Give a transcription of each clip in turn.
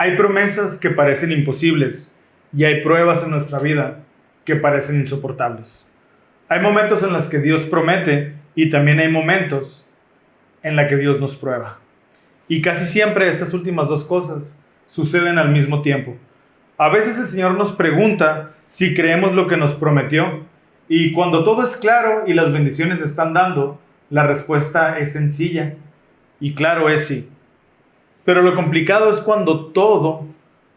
Hay promesas que parecen imposibles y hay pruebas en nuestra vida que parecen insoportables. Hay momentos en los que Dios promete y también hay momentos en los que Dios nos prueba. Y casi siempre estas últimas dos cosas suceden al mismo tiempo. A veces el Señor nos pregunta si creemos lo que nos prometió, y cuando todo es claro y las bendiciones se están dando, la respuesta es sencilla y claro es sí. Pero lo complicado es cuando todo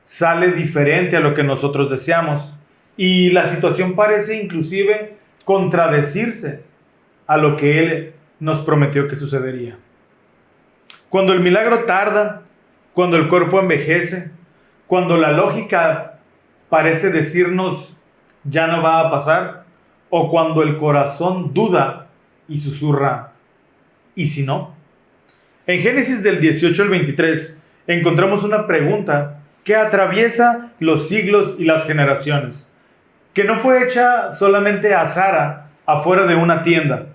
sale diferente a lo que nosotros deseamos y la situación parece inclusive contradecirse a lo que Él nos prometió que sucedería. Cuando el milagro tarda, cuando el cuerpo envejece, cuando la lógica parece decirnos ya no va a pasar, o cuando el corazón duda y susurra, ¿y si no? En Génesis del 18 al 23 encontramos una pregunta que atraviesa los siglos y las generaciones, que no fue hecha solamente a Sara afuera de una tienda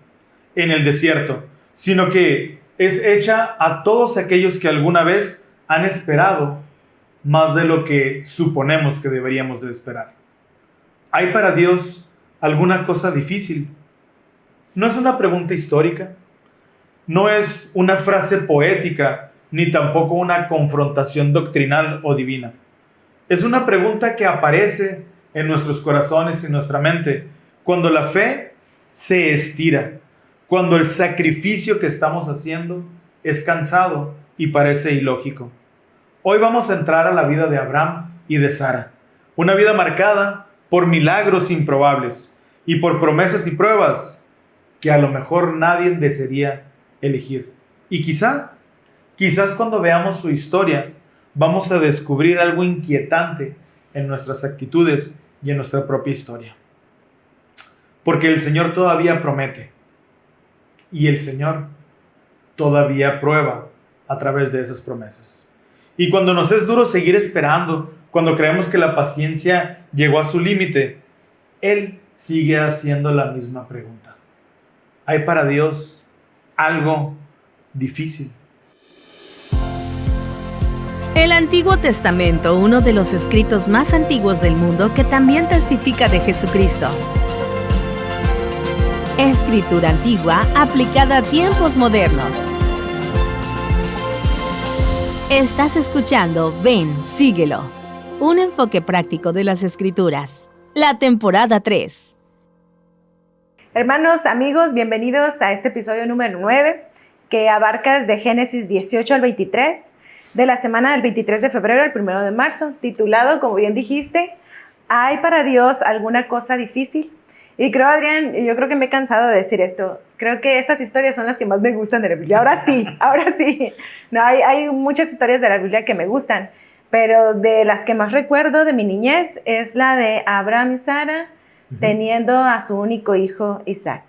en el desierto, sino que es hecha a todos aquellos que alguna vez han esperado más de lo que suponemos que deberíamos de esperar. ¿Hay para Dios alguna cosa difícil? No es una pregunta histórica, no es una frase poética, ni tampoco una confrontación doctrinal o divina. Es una pregunta que aparece en nuestros corazones y nuestra mente cuando la fe se estira, cuando el sacrificio que estamos haciendo es cansado y parece ilógico. Hoy vamos a entrar a la vida de Abraham y de Sara, una vida marcada por milagros improbables y por promesas y pruebas que a lo mejor nadie desearía elegir. Y quizás cuando veamos su historia, vamos a descubrir algo inquietante en nuestras actitudes y en nuestra propia historia. Porque el Señor todavía promete y el Señor todavía prueba a través de esas promesas. Y cuando nos es duro seguir esperando, cuando creemos que la paciencia llegó a su límite, Él sigue haciendo la misma pregunta. ¿Hay para Dios algo difícil? El Antiguo Testamento, uno de los escritos más antiguos del mundo que también testifica de Jesucristo. Escritura antigua aplicada a tiempos modernos. Estás escuchando Ven, Síguelo. Un enfoque práctico de las Escrituras. La temporada 3. Hermanos, amigos, bienvenidos a este episodio número 9 que abarca desde Génesis 18 al 23 de la semana del 23 de febrero al 1 de marzo, titulado, como bien dijiste, ¿hay para Dios alguna cosa difícil? Y creo, Adrián, yo creo que me he cansado de decir esto. Creo que estas historias son las que más me gustan de la Biblia. Ahora sí. No, hay muchas historias de la Biblia que me gustan, pero de las que más recuerdo de mi niñez es la de Abraham y Sara teniendo a su único hijo, Isaac.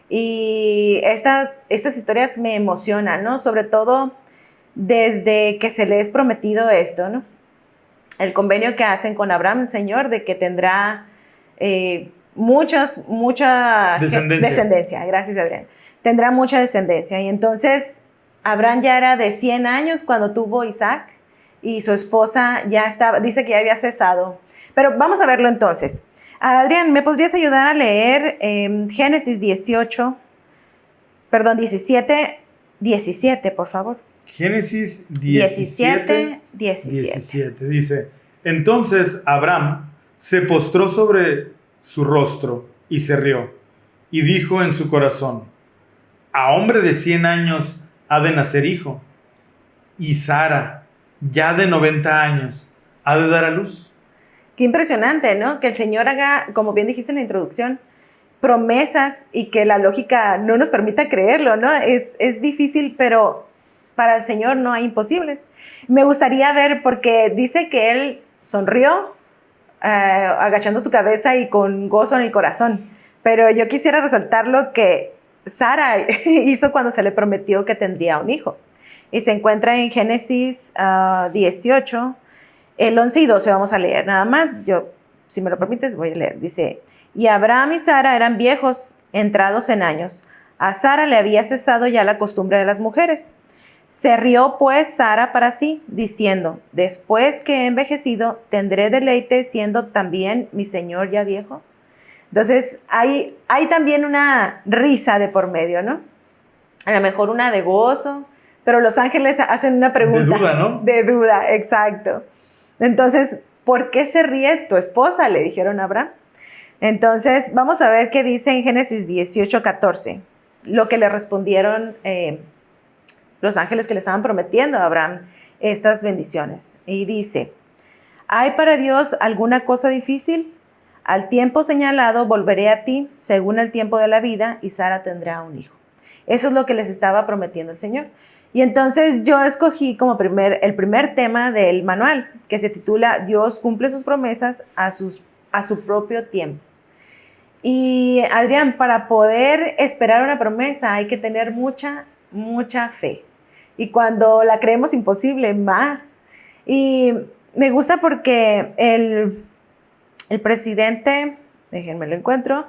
Y estas historias me emocionan, ¿no? Sobre todo desde que se les prometido esto, ¿no? El convenio que hacen con Abraham, el Señor, de que tendrá mucha descendencia. Gracias, Adrián. Tendrá mucha descendencia. Y entonces Abraham ya era de 100 años cuando tuvo Isaac y su esposa ya estaba, dice que ya había cesado. Pero vamos a verlo entonces. Adrián, ¿me podrías ayudar a leer Génesis 17, 17, por favor? Génesis 17. Dice, entonces Abraham se postró sobre su rostro y se rió, y dijo en su corazón, a hombre de 100 años ha de nacer hijo, y Sara, ya de 90 años, ha de dar a luz. Qué impresionante, ¿no? Que el Señor haga, como bien dijiste en la introducción, promesas y que la lógica no nos permita creerlo, ¿no? Es difícil, pero para el Señor no hay imposibles. Me gustaría ver, porque dice que Él sonrió, agachando su cabeza y con gozo en el corazón. Pero yo quisiera resaltar lo que Sara hizo cuando se le prometió que tendría un hijo. Y se encuentra en Génesis 18, el 11 y 12 vamos a leer. Nada más, yo, si me lo permites, voy a leer. Dice, y Abraham y Sara eran viejos, entrados en años. A Sara le había cesado ya la costumbre de las mujeres. Se rió pues Sara para sí, diciendo, después que he envejecido, ¿tendré deleite siendo también mi señor ya viejo? Entonces, hay también una risa de por medio, ¿no? A lo mejor una de gozo, pero los ángeles hacen una pregunta. De duda, ¿no? De duda, exacto. Entonces, ¿por qué se ríe tu esposa?, le dijeron a Abraham. Entonces, vamos a ver qué dice en Génesis 18:14, lo que le respondieron los ángeles que le estaban prometiendo a Abraham estas bendiciones. Y dice, ¿hay para Dios alguna cosa difícil? Al tiempo señalado volveré a ti, según el tiempo de la vida, y Sara tendrá un hijo. Eso es lo que les estaba prometiendo el Señor. Y entonces yo escogí como el primer tema del manual, que se titula Dios cumple sus promesas a su propio tiempo. Y Adrián, para poder esperar una promesa hay que tener mucha, mucha fe. Y cuando la creemos imposible, más. Y me gusta porque el presidente, déjenme lo encuentro,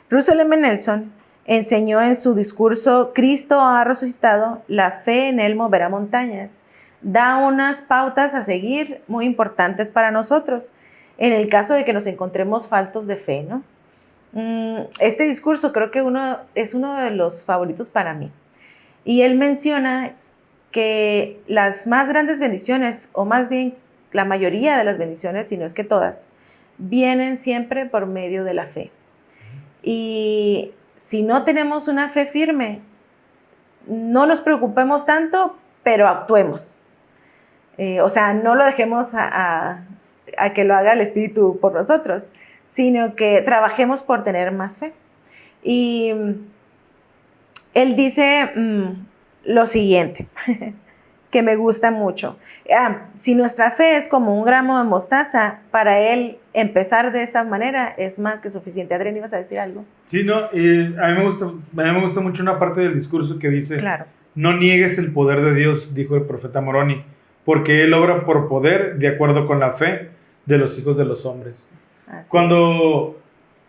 Russell M. Nelson, enseñó en su discurso Cristo ha resucitado, la fe en él moverá montañas. Da unas pautas a seguir muy importantes para nosotros, en el caso de que nos encontremos faltos de fe, ¿no? Este discurso creo que es uno de los favoritos para mí. Y él menciona que las más grandes bendiciones, o más bien la mayoría de las bendiciones, si no es que todas, vienen siempre por medio de la fe. Y si no tenemos una fe firme, no nos preocupemos tanto, pero actuemos. O sea, no lo dejemos a que lo haga el Espíritu por nosotros, sino que trabajemos por tener más fe. Y él dice lo siguiente, que me gusta mucho. Si nuestra fe es como un gramo de mostaza, para él empezar de esa manera es más que suficiente. Adrián, ¿ibas a decir algo? Sí, no, a mí me gusta mucho una parte del discurso que dice, claro, no niegues el poder de Dios, dijo el profeta Moroni, porque Él obra por poder de acuerdo con la fe de los hijos de los hombres. Cuando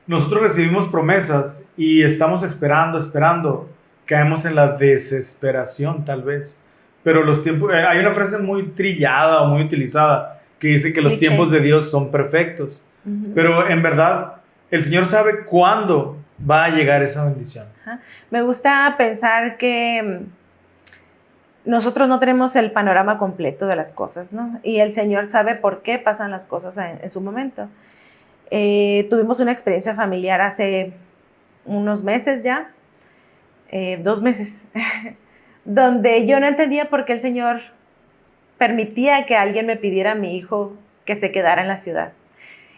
nosotros recibimos promesas y estamos esperando, caemos en la desesperación tal vez. Pero los tiempos, hay una frase muy trillada o muy utilizada que dice que los tiempos de Dios son perfectos. Pero en verdad, el Señor sabe cuándo va a llegar esa bendición. Me gusta pensar que nosotros no tenemos el panorama completo de las cosas, ¿no? Y el Señor sabe por qué pasan las cosas en su momento. Tuvimos una experiencia familiar hace unos meses ya, 2 meses, donde yo no entendía por qué el Señor permitía que alguien me pidiera a mi hijo que se quedara en la ciudad.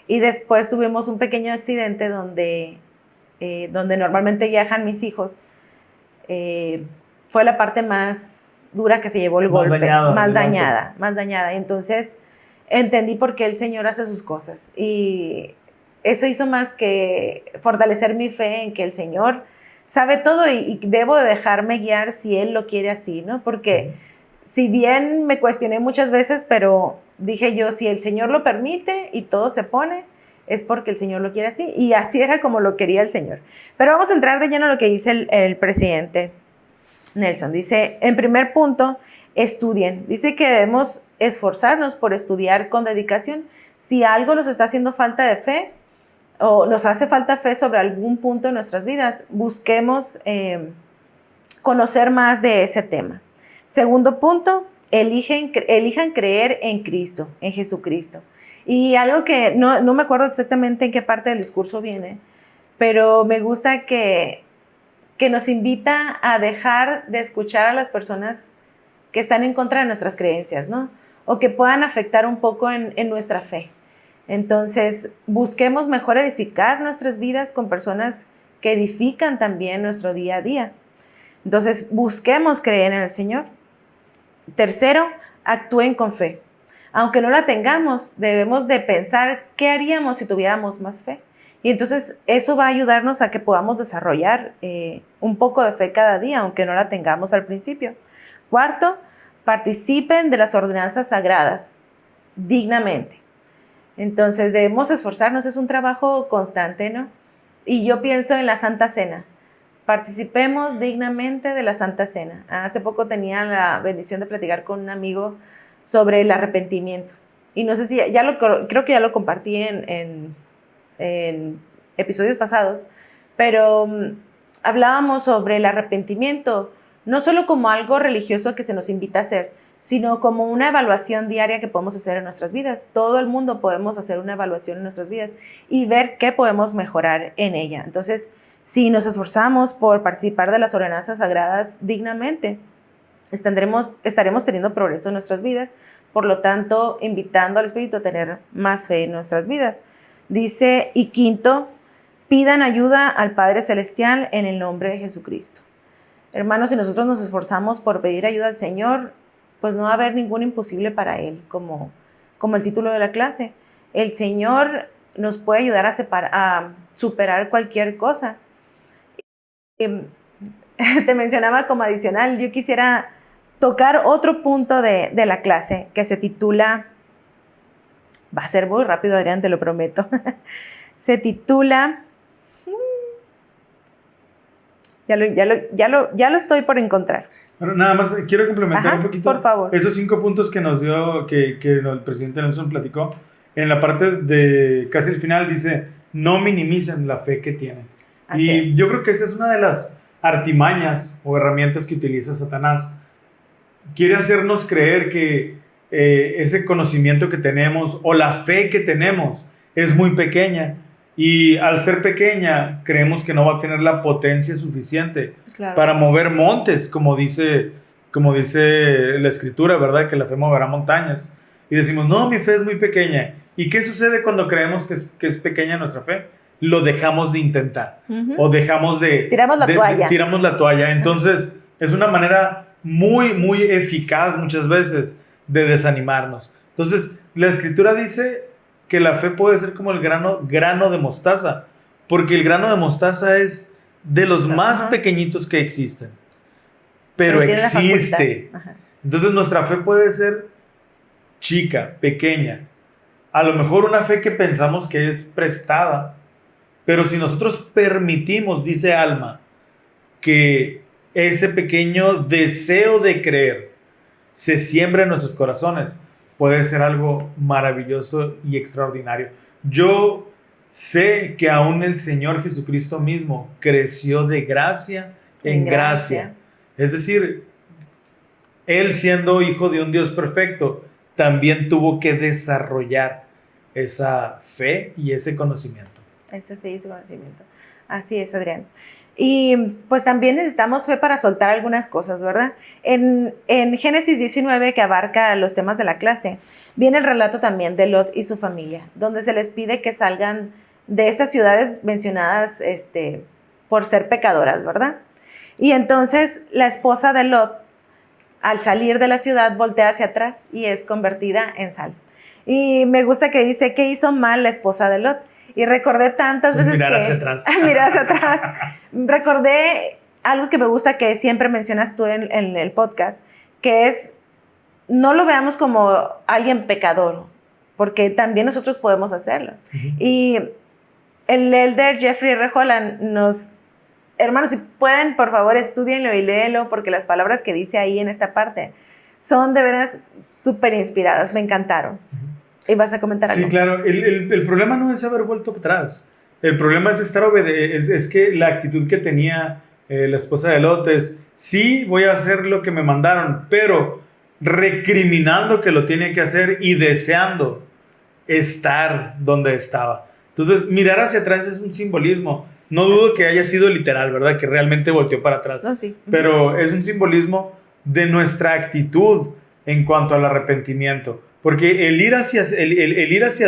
Y después tuvimos un pequeño accidente donde normalmente viajan mis hijos. Fue la parte más dura que se llevó el golpe, más dañada. Entonces entendí por qué el Señor hace sus cosas. Y eso hizo más que fortalecer mi fe en que el Señor sabe todo y debo de dejarme guiar si Él lo quiere así, ¿no? Porque si bien me cuestioné muchas veces, pero dije yo, si el Señor lo permite y todo se pone, es porque el Señor lo quiere así. Y así era como lo quería el Señor. Pero vamos a entrar de lleno a lo que dice el presidente Nelson. Dice, en primer punto, estudien. Dice que debemos esforzarnos por estudiar con dedicación. Si algo nos está haciendo falta de fe, o nos hace falta fe sobre algún punto de nuestras vidas, busquemos conocer más de ese tema. Segundo punto, elijan creer en Cristo, en Jesucristo. Y algo que no me acuerdo exactamente en qué parte del discurso viene, pero me gusta que nos invita a dejar de escuchar a las personas que están en contra de nuestras creencias, ¿no? O que puedan afectar un poco en nuestra fe. Entonces, busquemos mejor edificar nuestras vidas con personas que edifican también nuestro día a día. Entonces, busquemos creer en el Señor. Tercero, actúen con fe. Aunque no la tengamos, debemos de pensar qué haríamos si tuviéramos más fe. Y entonces eso va a ayudarnos a que podamos desarrollar un poco de fe cada día, aunque no la tengamos al principio. Cuarto, participen de las ordenanzas sagradas dignamente. Entonces debemos esforzarnos, es un trabajo constante, ¿no? Y yo pienso en la Santa Cena. participemos dignamente de la Santa Cena. Hace poco tenía la bendición de platicar con un amigo sobre el arrepentimiento. Y no sé si, creo que ya lo compartí en episodios pasados, pero hablábamos sobre el arrepentimiento, no solo como algo religioso que se nos invita a hacer, sino como una evaluación diaria que podemos hacer en nuestras vidas. Todo el mundo podemos hacer una evaluación en nuestras vidas y ver qué podemos mejorar en ella. Entonces, si nos esforzamos por participar de las ordenanzas sagradas dignamente, estaremos teniendo progreso en nuestras vidas, por lo tanto, invitando al Espíritu a tener más fe en nuestras vidas. Dice, y quinto, pidan ayuda al Padre Celestial en el nombre de Jesucristo. Hermanos, si nosotros nos esforzamos por pedir ayuda al Señor, pues no va a haber ningún imposible para Él, como el título de la clase. El Señor nos puede ayudar a superar cualquier cosa. Te mencionaba como adicional, yo quisiera tocar otro punto de la clase que se titula, va a ser muy rápido, Adrián, te lo prometo, se titula, ya lo estoy por encontrar. Bueno, nada más quiero complementar un poquito. Por favor. Esos 5 puntos que nos dio, que el presidente Nelson platicó, en la parte de casi el final dice, no minimicen la fe que tienen. Así y es. Yo creo que esta es una de las artimañas o herramientas que utiliza Satanás. Quiere hacernos creer que ese conocimiento que tenemos o la fe que tenemos es muy pequeña. Y al ser pequeña, creemos que no va a tener la potencia suficiente para mover montes, como dice la Escritura, ¿verdad? Que la fe moverá montañas. Y decimos, no, mi fe es muy pequeña. ¿Y qué sucede cuando creemos que es pequeña nuestra fe? Lo dejamos de intentar. O dejamos de... Tiramos la toalla. Tiramos la toalla. Entonces, es una manera muy, muy eficaz muchas veces de desanimarnos. Entonces, la Escritura dice que la fe puede ser como el grano de mostaza, porque el grano de mostaza es de los más pequeñitos que existen, pero existe. Entonces nuestra fe puede ser chica, pequeña, a lo mejor una fe que pensamos que es prestada, pero si nosotros permitimos, dice Alma, que ese pequeño deseo de creer se siembra en nuestros corazones, puede ser algo maravilloso y extraordinario. Yo sé que aún el Señor Jesucristo mismo creció de gracia en gracia. Es decir, Él siendo hijo de un Dios perfecto, también tuvo que desarrollar esa fe y ese conocimiento. Esa fe y ese conocimiento. Así es, Adrián. Y pues también necesitamos fe para soltar algunas cosas, ¿verdad? En Génesis 19, que abarca los temas de la clase, viene el relato también de Lot y su familia, donde se les pide que salgan de estas ciudades mencionadas por ser pecadoras, ¿verdad? Y entonces la esposa de Lot, al salir de la ciudad, voltea hacia atrás y es convertida en sal. Y me gusta que dice, ¿qué hizo mal la esposa de Lot? Y recordé tantas veces mirar hacia atrás. Mirar hacia atrás. Recordé algo que me gusta que siempre mencionas tú en el podcast, que es, no lo veamos como alguien pecador, porque también nosotros podemos hacerlo. Y el elder Jeffrey R. Holland hermanos, si pueden, por favor, estúdienlo y léelo, porque las palabras que dice ahí en esta parte son de veras súper inspiradas, me encantaron. ¿Y vas a comentar algo? Sí, claro. El problema no es haber vuelto atrás. El problema es estar es que la actitud que tenía la esposa de Lot es, sí, voy a hacer lo que me mandaron, pero recriminando que lo tiene que hacer y deseando estar donde estaba. Entonces, mirar hacia atrás es un simbolismo. No dudo que haya sido literal, ¿verdad? Que realmente volteó para atrás. No, sí. Pero es un simbolismo de nuestra actitud en cuanto al arrepentimiento. Porque el ir hacia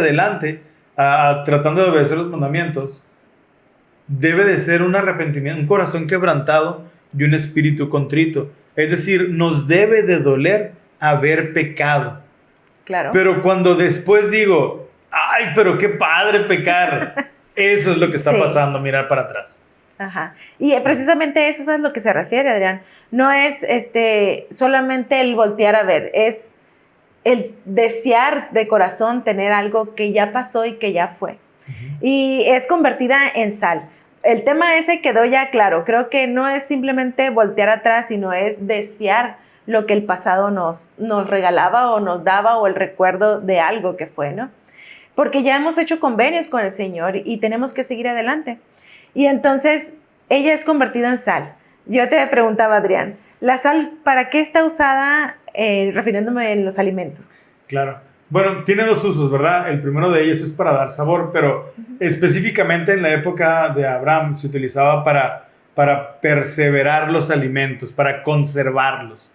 adelante, tratando de obedecer los mandamientos, debe de ser un arrepentimiento, un corazón quebrantado y un espíritu contrito. Es decir, nos debe de doler haber pecado. Claro. Pero cuando después digo, ay, pero qué padre pecar, eso es lo que está pasando, mirar para atrás. Ajá. Y precisamente eso es a lo que se refiere, Adrián. No es solamente el voltear a ver, es el desear de corazón tener algo que ya pasó y que ya fue. Y es convertida en sal. el tema ese quedó ya claro. Creo que no es simplemente voltear atrás, sino es desear lo que el pasado nos regalaba o nos daba, o el recuerdo de algo que fue, ¿no? Porque ya hemos hecho convenios con el Señor y tenemos que seguir adelante. Y entonces ella es convertida en sal. Yo te preguntaba, Adrián, ¿la sal para qué está usada, refiriéndome en los alimentos? Claro. Bueno, tiene dos usos, ¿verdad? El primero de ellos es para dar sabor, pero específicamente en la época de Abraham se utilizaba para perseverar los alimentos, para conservarlos.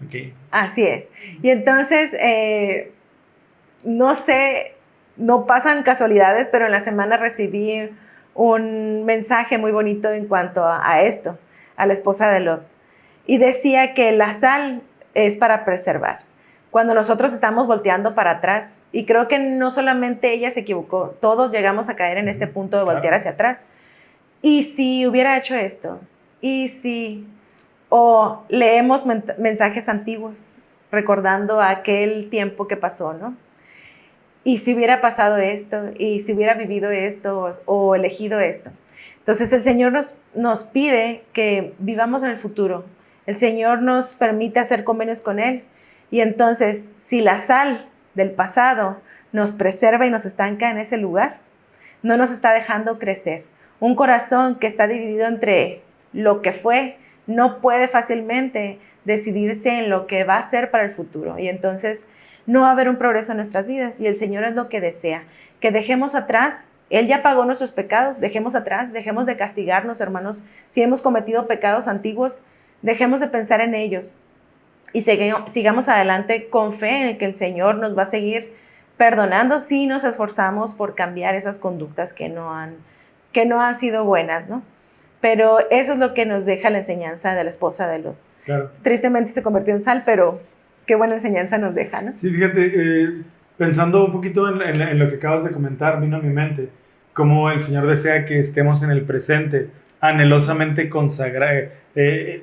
Okay. Así es. Y entonces, no sé, no pasan casualidades, pero en la semana recibí un mensaje muy bonito en cuanto a esto, a la esposa de Lot. Y decía que la sal es para preservar. Cuando nosotros estamos volteando para atrás, y creo que no solamente ella se equivocó, todos llegamos a caer en este punto de voltear hacia atrás. ¿Y si hubiera hecho esto? ¿Y si...? O leemos mensajes antiguos, recordando aquel tiempo que pasó, ¿no? Y si hubiera pasado esto, y si hubiera vivido esto, o elegido esto. Entonces el Señor nos pide que vivamos en el futuro. El Señor nos permite hacer convenios con Él. Y entonces, si la sal del pasado nos preserva y nos estanca en ese lugar, no nos está dejando crecer. Un corazón que está dividido entre lo que fue, no puede fácilmente decidirse en lo que va a ser para el futuro. Y entonces no va a haber un progreso en nuestras vidas. Y el Señor es lo que desea, que dejemos atrás. Él ya pagó nuestros pecados, dejemos atrás, dejemos de castigarnos, hermanos. Si hemos cometido pecados antiguos, dejemos de pensar en ellos. Y sigamos adelante con fe en el que el Señor nos va a seguir perdonando si nos esforzamos por cambiar esas conductas que no han sido buenas, ¿no? Pero eso es lo que nos deja la enseñanza de la esposa de Lot. Claro. Tristemente se convirtió en sal, pero qué buena enseñanza nos deja, ¿no? Sí, fíjate, pensando un poquito en lo que acabas de comentar, vino a mi mente cómo el Señor desea que estemos en el presente, anhelosamente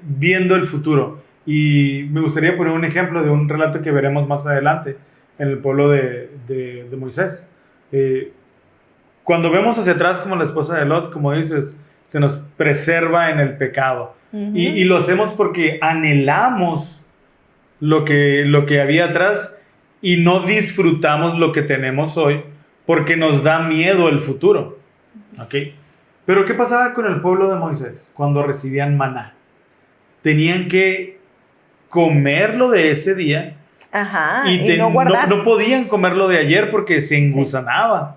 viendo el futuro. Y me gustaría poner un ejemplo de un relato que veremos más adelante en el pueblo de Moisés. Cuando vemos hacia atrás como la esposa de Lot, como dices, se nos preserva en el pecado. Y lo hacemos porque anhelamos lo que había atrás y no disfrutamos lo que tenemos hoy porque nos da miedo el futuro. ¿Okay? Pero ¿qué pasaba con el pueblo de Moisés cuando recibían maná? Tenían que comerlo de ese día. Ajá, y no guardar. No podían comerlo de ayer porque se engusanaba.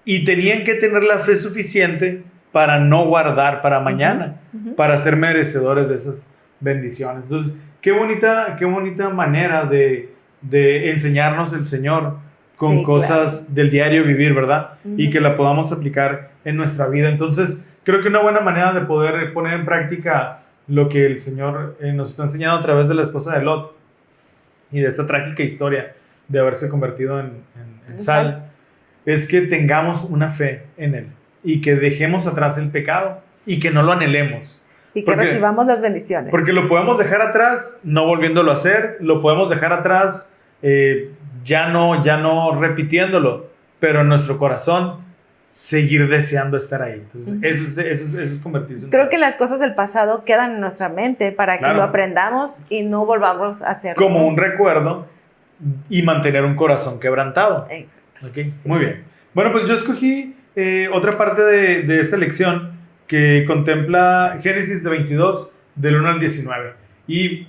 Sí. Y tenían que tener la fe suficiente para no guardar para mañana, para ser merecedores de esas bendiciones. Entonces, qué bonita manera de enseñarnos el Señor con cosas del diario vivir, ¿verdad? Y que la podamos aplicar en nuestra vida. Entonces, creo que una buena manera de poder poner en práctica lo que el Señor nos está enseñando a través de la esposa de Lot y de esta trágica historia de haberse convertido en sal, es que tengamos una fe en Él y que dejemos atrás el pecado y que no lo anhelemos. Y que recibamos las bendiciones. Porque lo podemos dejar atrás no volviéndolo a hacer, lo podemos dejar atrás ya no repitiéndolo, pero en nuestro corazón seguir deseando estar ahí. Entonces, eso es convertirse en Creo que las cosas del pasado quedan en nuestra mente para que lo aprendamos y no volvamos a hacerlo. Como un recuerdo y mantener un corazón quebrantado. Exacto. ¿Okay? Sí, muy bien. Bueno, pues yo escogí otra parte de esta lección que contempla Génesis 22, del 1 al 19. Y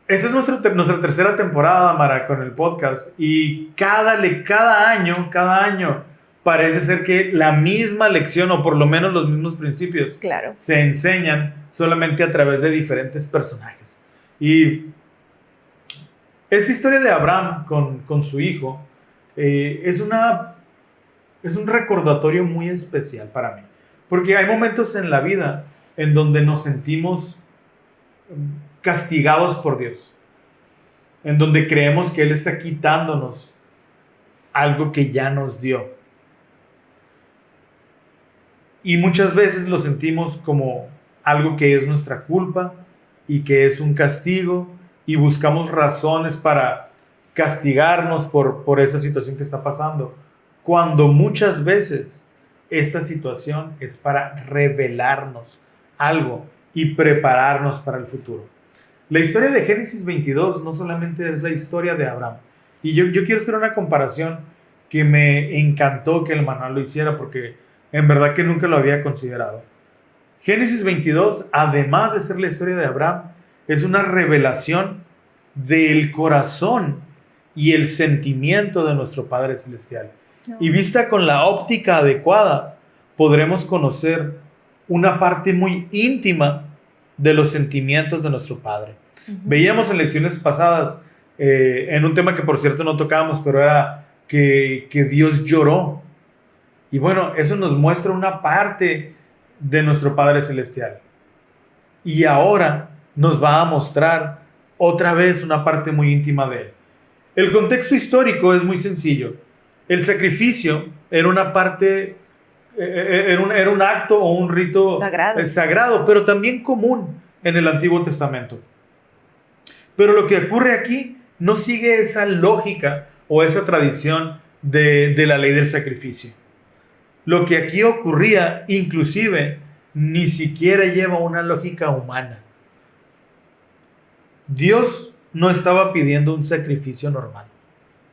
esta es nuestra tercera temporada, Mara, con el podcast. Y cada año parece ser que la misma lección, o por lo menos los mismos principios, se enseñan solamente a través de diferentes personajes. Y esta historia de Abraham con su hijo es un recordatorio muy especial para mí. Porque hay momentos en la vida en donde nos sentimos castigados por Dios, en donde creemos que Él está quitándonos algo que ya nos dio. Y muchas veces lo sentimos como algo que es nuestra culpa y que es un castigo, y buscamos razones para castigarnos por esa situación que está pasando, cuando muchas veces esta situación es para revelarnos algo y prepararnos para el futuro. La historia de Génesis 22 no solamente es la historia de Abraham. Y yo quiero hacer una comparación que me encantó que el manual lo hiciera, porque en verdad que nunca lo había considerado. Génesis 22, además de ser la historia de Abraham, es una revelación del corazón y el sentimiento de nuestro Padre Celestial. Y vista con la óptica adecuada, podremos conocer una parte muy íntima de los sentimientos de nuestro Padre. Veíamos en lecciones pasadas, en un tema que por cierto no tocábamos, pero era que Dios lloró. Y bueno, eso nos muestra una parte de nuestro Padre Celestial. Y ahora nos va a mostrar otra vez una parte muy íntima de Él. El contexto histórico es muy sencillo. El sacrificio era una parte, era un acto o un rito sagrado, pero también común en el Antiguo Testamento. Pero lo que ocurre aquí no sigue esa lógica o esa tradición de la ley del sacrificio. Lo que aquí ocurría, inclusive, ni siquiera lleva una lógica humana. Dios no estaba pidiendo un sacrificio normal.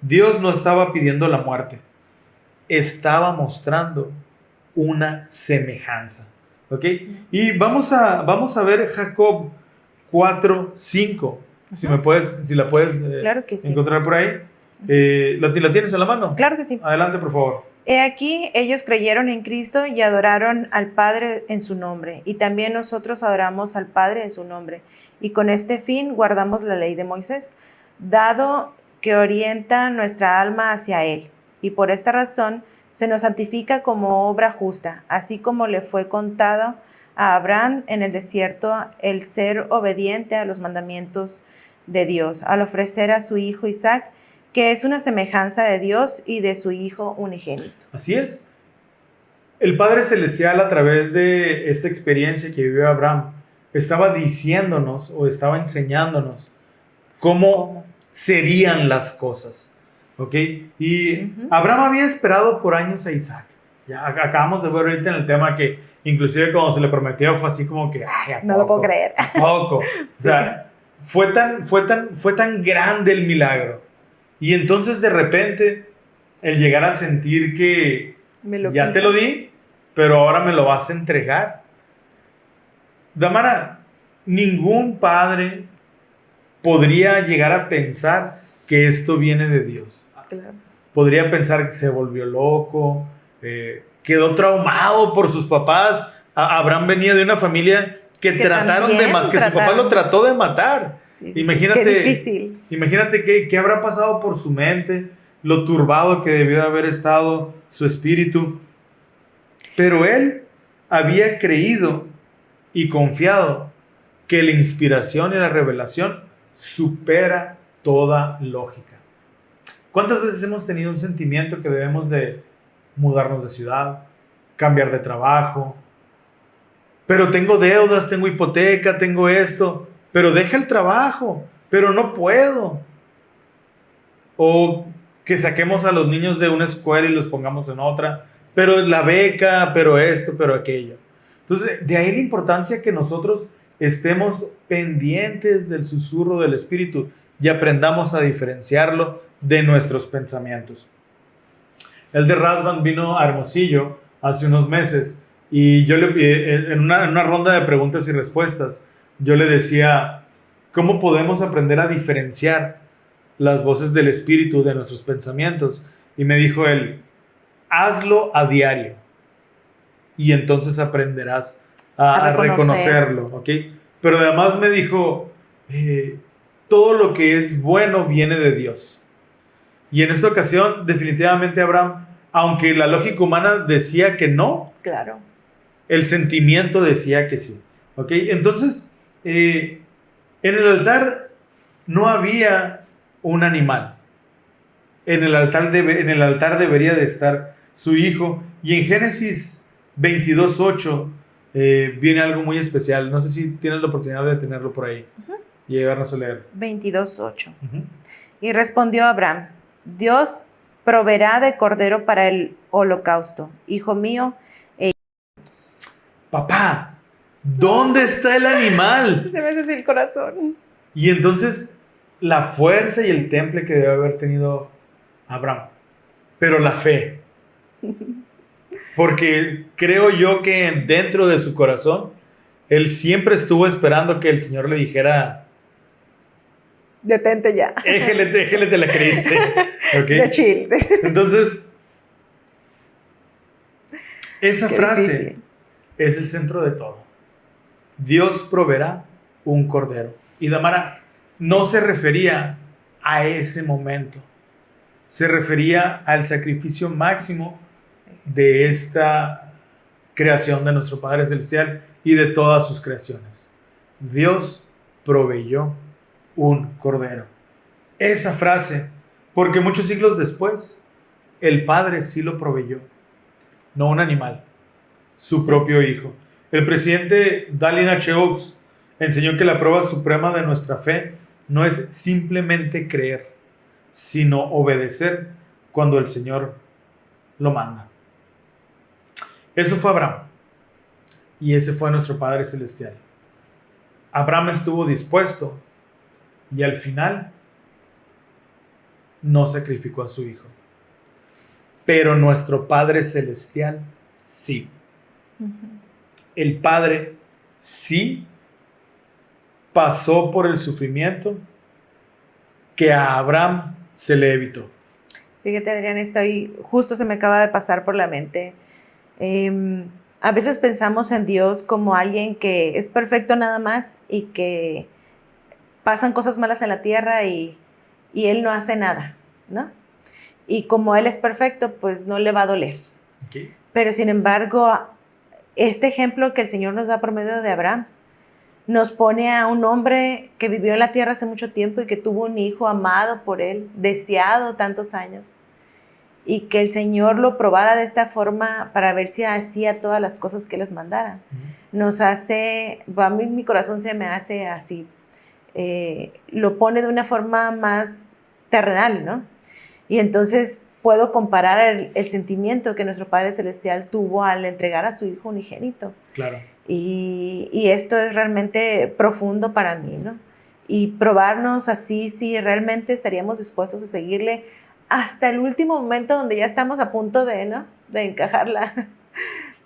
Dios no estaba pidiendo la muerte. Estaba mostrando una semejanza. ¿Ok? Y vamos a ver Jacob 4:5. Si la puedes claro que sí. encontrar por ahí. ¿La tienes a la mano? Claro que sí. Adelante, por favor. He aquí, ellos creyeron en Cristo y adoraron al Padre en su nombre. Y también nosotros adoramos al Padre en su nombre. Y con este fin guardamos la ley de Moisés, dado que orienta nuestra alma hacia Él. Y por esta razón se nos santifica como obra justa, así como le fue contado a Abraham en el desierto el ser obediente a los mandamientos de Dios, al ofrecer a su hijo Isaac, que es una semejanza de Dios y de su Hijo unigénito. Así es. El Padre Celestial, a través de esta experiencia que vivió Abraham, estaba diciéndonos o estaba enseñándonos cómo serían las cosas. ¿Ok? Y Abraham había esperado por años a Isaac. Ya acabamos de ver ahorita en el tema que inclusive cuando se le prometió fue así como que, ay, ¿a poco? No lo puedo creer. ¿A poco? Sí. O sea, fue tan grande el milagro. Y entonces de repente el llegar a sentir que ya te lo di, pero ahora me lo vas a entregar. Damara, ningún padre podría llegar a pensar que esto viene de Dios. Claro. Podría pensar que se volvió loco, quedó traumado por sus papás. Abraham venía de una familia que trataron de matar, que su papá lo trató de matar. Sí, imagínate, qué difícil. Imagínate qué habrá pasado por su mente, lo turbado que debió haber estado su espíritu. Pero él había creído y confiado que la inspiración y la revelación supera toda lógica. ¿Cuántas veces hemos tenido un sentimiento que debemos de mudarnos de ciudad, cambiar de trabajo? Pero tengo deudas, tengo hipoteca, tengo esto, pero deja el trabajo, pero no puedo. O que saquemos a los niños de una escuela y los pongamos en otra, pero la beca, pero esto, pero aquello. Entonces, de ahí la importancia que nosotros estemos pendientes del susurro del Espíritu y aprendamos a diferenciarlo de nuestros pensamientos. Elder Rasband vino a Hermosillo hace unos meses y yo en una ronda de preguntas y respuestas, yo le decía, ¿cómo podemos aprender a diferenciar las voces del Espíritu de nuestros pensamientos? Y me dijo él, hazlo a diario y entonces aprenderás a reconocerlo, ¿ok? Pero además me dijo, todo lo que es bueno viene de Dios. Y en esta ocasión, definitivamente Abraham, aunque la lógica humana decía que no, claro, el sentimiento decía que sí, ¿ok? Entonces, en el altar no había un animal. En el altar debería de estar su hijo. Y en Génesis 22:8 viene algo muy especial. No sé si tienes la oportunidad de tenerlo por ahí y llegarnos a leer. 22:8. Y respondió Abraham, Dios proveerá de cordero para el holocausto. Hijo mío, papá, ¿dónde está el animal? Se me hace así el corazón. Y entonces la fuerza y el temple que debe haber tenido Abraham, pero la fe. Porque creo yo que dentro de su corazón, él siempre estuvo esperando que el Señor le dijera, Detente ya. déjele, te la creíste. ¿Okay? De chill. Entonces, esa Qué frase difícil. es el centro de todo. Dios proveerá un cordero. Y Damara no se refería a ese momento. Se refería al sacrificio máximo de esta creación de nuestro Padre Celestial y de todas sus creaciones. Dios proveyó un cordero. Esa frase, porque muchos siglos después, el Padre sí lo proveyó, no un animal, su propio Hijo. El presidente Dallin H. Oaks enseñó que la prueba suprema de nuestra fe no es simplemente creer, sino obedecer cuando el Señor lo manda. Eso fue Abraham. Y ese fue nuestro Padre Celestial. Abraham estuvo dispuesto y al final no sacrificó a su hijo. Pero nuestro Padre Celestial sí. El Padre sí pasó por el sufrimiento que a Abraham se le evitó. Fíjate, Adrián, justo se me acaba de pasar por la mente. A veces pensamos en Dios como alguien que es perfecto nada más y que pasan cosas malas en la tierra y Él no hace nada, ¿no? Y como Él es perfecto, pues no le va a doler. Okay. Pero sin embargo, este ejemplo que el Señor nos da por medio de Abraham nos pone a un hombre que vivió en la tierra hace mucho tiempo y que tuvo un hijo amado por Él, deseado tantos años, y que el Señor lo probara de esta forma para ver si hacía todas las cosas que les mandara. Nos hace, a mí mi corazón se me hace así, lo pone de una forma más terrenal, ¿no? Y entonces puedo comparar el sentimiento que nuestro Padre Celestial tuvo al entregar a su Hijo unigénito. Claro. Y esto es realmente profundo para mí, ¿no? Y probarnos así, si realmente estaríamos dispuestos a seguirle hasta el último momento donde ya estamos a punto de, ¿no?, de encajarla,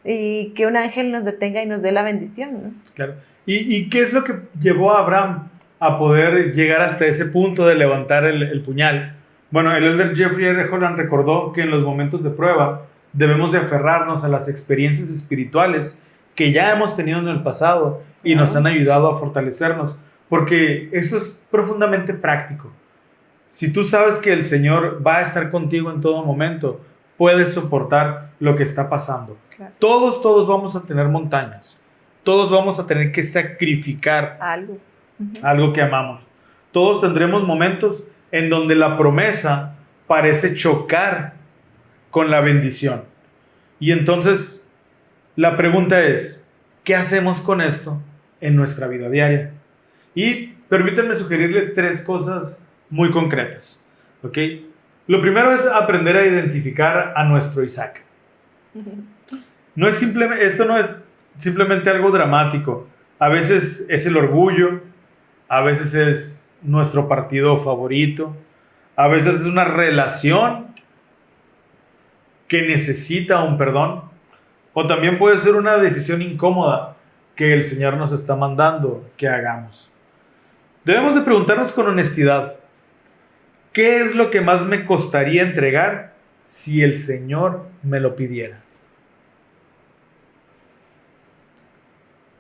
y que un ángel nos detenga y nos dé la bendición, ¿no? Claro. ¿Y qué es lo que llevó a Abraham a poder llegar hasta ese punto de levantar el puñal? Bueno, el elder Jeffrey R. Holland recordó que en los momentos de prueba debemos de aferrarnos a las experiencias espirituales que ya hemos tenido en el pasado y nos han ayudado a fortalecernos, porque esto es profundamente práctico. Si tú sabes que el Señor va a estar contigo en todo momento, puedes soportar lo que está pasando. Claro. Todos vamos a tener montañas. Todos vamos a tener que sacrificar algo que amamos. Todos tendremos momentos en donde la promesa parece chocar con la bendición. Y entonces la pregunta es, ¿qué hacemos con esto en nuestra vida diaria? Y permítanme sugerirle 3 cosas muy concretas. ¿Ok? Lo primero es aprender a identificar a nuestro Isaac. Esto no es simplemente algo dramático. A veces es el orgullo, a veces es nuestro partido favorito, a veces es una relación que necesita un perdón, o también puede ser una decisión incómoda que el Señor nos está mandando que hagamos. Debemos de preguntarnos con honestidad, ¿qué es lo que más me costaría entregar si el Señor me lo pidiera?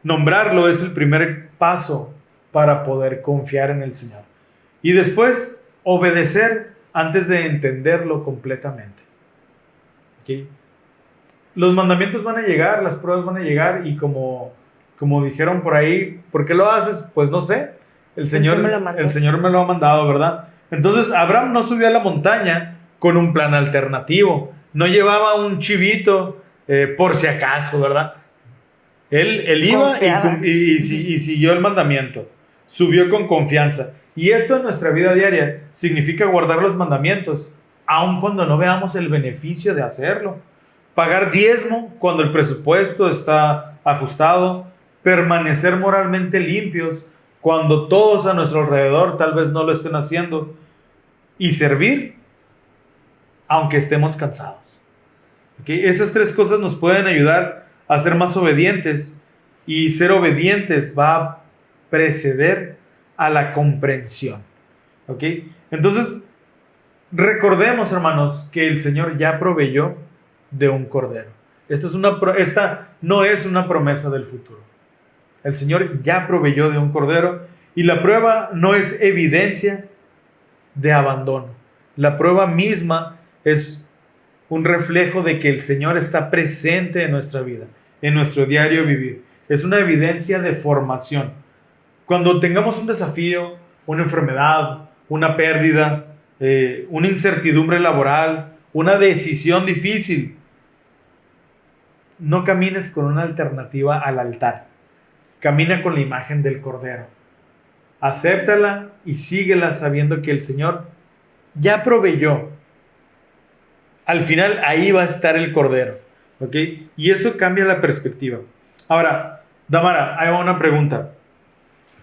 Nombrarlo es el primer paso para poder confiar en el Señor. Y después, obedecer antes de entenderlo completamente. ¿Okay? Los mandamientos van a llegar, las pruebas van a llegar, y como dijeron por ahí, ¿por qué lo haces? Pues no sé. El Señor me lo ha mandado, ¿verdad? Entonces, Abraham no subió a la montaña con un plan alternativo. No llevaba un chivito por si acaso, ¿verdad? Él iba y siguió el mandamiento. Subió con confianza. Y esto en nuestra vida diaria significa guardar los mandamientos, aun cuando no veamos el beneficio de hacerlo. Pagar diezmo cuando el presupuesto está ajustado, permanecer moralmente limpios cuando todos a nuestro alrededor tal vez no lo estén haciendo, y servir aunque estemos cansados. ¿Okay? Esas tres cosas nos pueden ayudar a ser más obedientes, y ser obedientes va a preceder a la comprensión. ¿Okay? Entonces, recordemos, hermanos, que el Señor ya proveyó de un cordero. Esta no es una promesa del futuro. El Señor ya proveyó de un cordero, y la prueba no es evidencia de abandono. La prueba misma es un reflejo de que el Señor está presente en nuestra vida, en nuestro diario vivir. Es una evidencia de formación. Cuando tengamos un desafío, una enfermedad, una pérdida, una incertidumbre laboral, una decisión difícil, no camines con una alternativa al altar. Camina con la imagen del Cordero. Acéptala y síguela sabiendo que el Señor ya proveyó. Al final ahí va a estar el Cordero. ¿Ok? Y eso cambia la perspectiva. Ahora, Damara, hay una pregunta.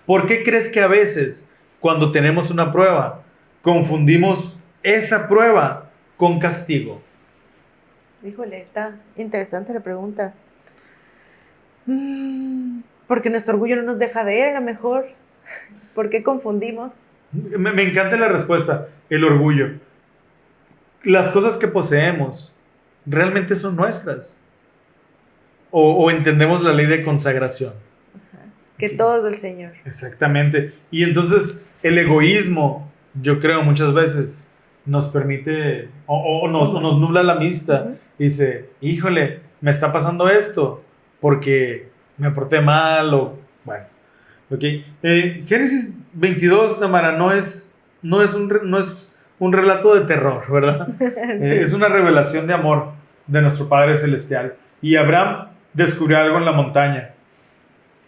¿Por qué crees que a veces, cuando tenemos una prueba, confundimos esa prueba con castigo? Híjole, está interesante la pregunta. Porque nuestro orgullo no nos deja ver, a lo mejor. ¿Por qué confundimos? Me encanta la respuesta, el orgullo. Las cosas que poseemos realmente son nuestras. O entendemos la ley de consagración. Que todo es del Señor. Exactamente. Y entonces el egoísmo, yo creo muchas veces, nos permite o nos nubla la vista. Dice, híjole, me está pasando esto porque me porté mal o bueno. Okay. Génesis 22, Tamara, no es un relato de terror, ¿verdad? Sí. Es una revelación de amor de nuestro Padre Celestial. Y Abraham descubrió algo en la montaña,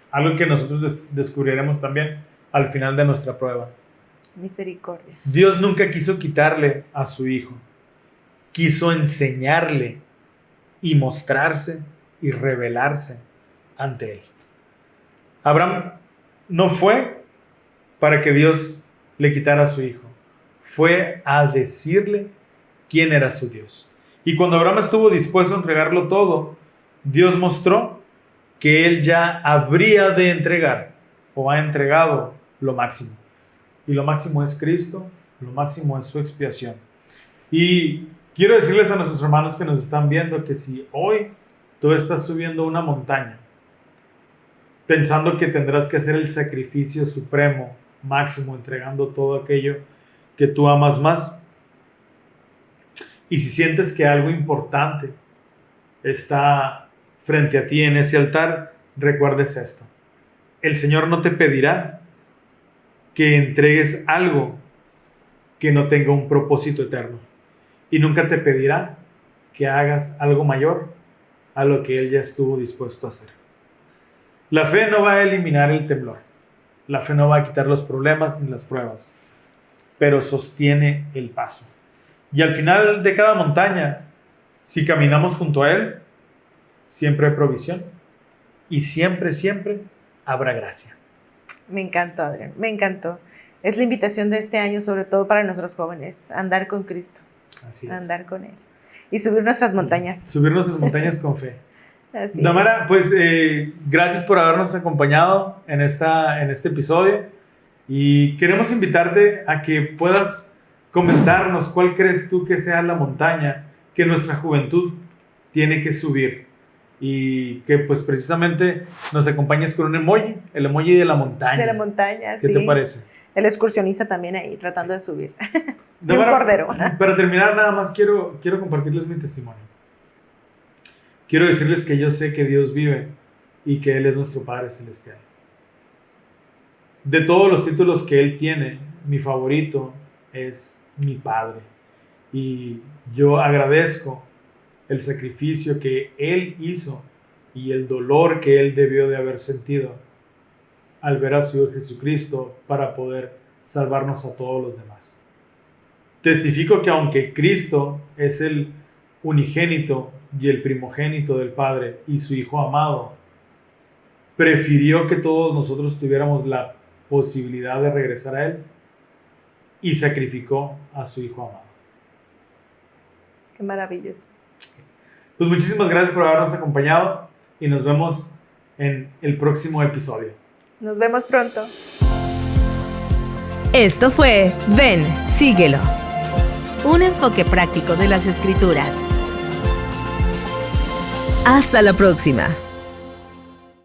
algo que nosotros descubriremos también al final de nuestra prueba. Misericordia. Dios nunca quiso quitarle a su hijo, quiso enseñarle y mostrarse y revelarse ante él. Abraham no fue para que Dios le quitara a su hijo, fue a decirle quién era su Dios. Y cuando Abraham estuvo dispuesto a entregarlo todo, Dios mostró que él ya habría de entregar o ha entregado lo máximo. Y lo máximo es Cristo, lo máximo es su expiación. Y quiero decirles a nuestros hermanos que nos están viendo que si hoy tú estás subiendo una montaña, pensando que tendrás que hacer el sacrificio supremo, máximo, entregando todo aquello que tú amas más, y si sientes que algo importante está frente a ti en ese altar, recuerdes esto. El Señor no te pedirá que entregues algo que no tenga un propósito eterno, y nunca te pedirá que hagas algo mayor a lo que Él ya estuvo dispuesto a hacer. La fe no va a eliminar el temblor, la fe no va a quitar los problemas ni las pruebas, pero sostiene el paso. Y al final de cada montaña, si caminamos junto a Él, siempre hay provisión y siempre, siempre habrá gracia. Me encantó, Adrián, me encantó. Es la invitación de este año, sobre todo para nuestros jóvenes, andar con Cristo, Así es. andar con Él y subir nuestras montañas. Subir nuestras montañas con fe. Así Damara, pues gracias por habernos acompañado en este episodio, y queremos invitarte a que puedas comentarnos cuál crees tú que sea la montaña que nuestra juventud tiene que subir, y que pues precisamente nos acompañes con un emoji, el emoji de la montaña. De la montaña, ¿Qué sí. te parece? El excursionista también ahí, tratando de subir. Y un Damara, cordero. Para terminar, nada más quiero compartirles mi testimonio. Quiero decirles que yo sé que Dios vive y que Él es nuestro Padre Celestial. De todos los títulos que Él tiene, mi favorito es mi Padre. Y yo agradezco el sacrificio que Él hizo y el dolor que Él debió de haber sentido al ver a su Hijo Jesucristo para poder salvarnos a todos los demás. Testifico que aunque Cristo es el unigénito y el primogénito del Padre y su Hijo amado, prefirió que todos nosotros tuviéramos la posibilidad de regresar a Él y sacrificó a su Hijo amado. Qué maravilloso. Pues muchísimas gracias por habernos acompañado y nos vemos en el próximo episodio. Nos vemos pronto. Esto fue Ven, síguelo. Un enfoque práctico de las Escrituras. Hasta la próxima.